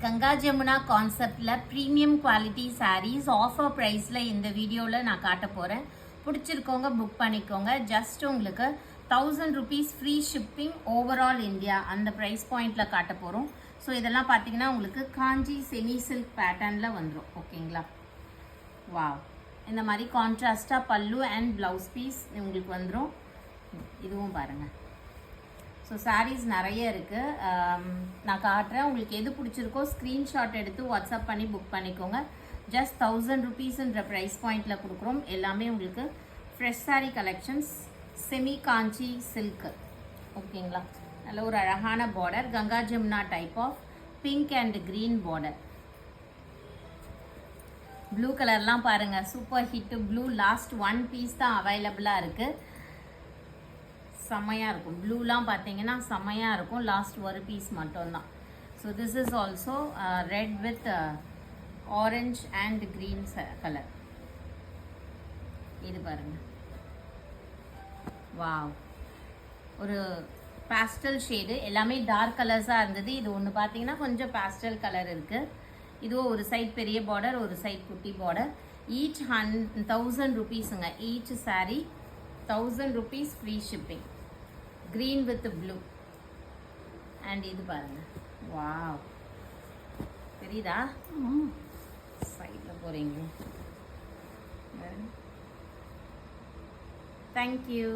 கங்கா ஜமுனா கான்செப்டில் premium quality saris offer ப்ரைஸில் இந்த வீடியோவில் நான் காட்ட போகிறேன். பிடிச்சிருக்கோங்க புக் பண்ணிக்கோங்க. ஜஸ்ட் உங்களுக்கு 1000 rupees free shipping overall India அந்த ப்ரைஸ் பாயிண்டில் காட்ட போகிறோம். ஸோ இதெல்லாம் பார்த்தீங்கன்னா உங்களுக்கு காஞ்சி செமி சில்க் பேட்டர்னில் வந்துடும். ஓகேங்களா? வாவ், இந்த மாதிரி கான்ட்ராஸ்டாக பல்லு அண்ட் ப்ளவுஸ் பீஸ் உங்களுக்கு வந்துடும். இதுவும் பாருங்கள். ஸோ சாரீஸ் நிறைய இருக்குது, நான் காட்டுறேன். உங்களுக்கு எது பிடிச்சிருக்கோ ஸ்க்ரீன்ஷாட் எடுத்து வாட்ஸ்அப் பண்ணி புக் பண்ணிக்கோங்க. ஜஸ்ட் 1000 rupeesன்ற ப்ரைஸ் பாயிண்டில் கொடுக்குறோம். எல்லாமே உங்களுக்கு fresh sari collections, semi Kanchi silk. ஓகேங்களா? நல்ல ஒரு அழகான border, Ganga Jamuna type of pink and green border. Blue கலர்லாம் பாருங்கள், super hit blue. Last 1 piece தான் அவைலபிளாக இருக்குது. செம்மையாக இருக்கும். ப்ளூலாம் பார்த்தீங்கன்னா செம்மையாக இருக்கும். லாஸ்ட் ஒரு பீஸ் மட்டும்தான். So this is also read with orange and green colour. இது பாருங்கள். வாவ், ஒரு பேஸ்டல் ஷேடு. எல்லாமே டார்க் கலர்ஸாக இருந்தது. இது ஒன்று பார்த்தீங்கன்னா கொஞ்சம் பேஸ்டல் கலர் இருக்குது. இதுவும் ஒரு சைட் பெரிய பார்டர், ஒரு சைட் குட்டி பார்டர். ஈச் 1000 rupeesங்க. Each saree 1000 rupees free shipping. Green with blue. And இது பாருங்க. வாவ், தெரியுதா? சைடில் போகிறீங்க. தேங்க்யூ.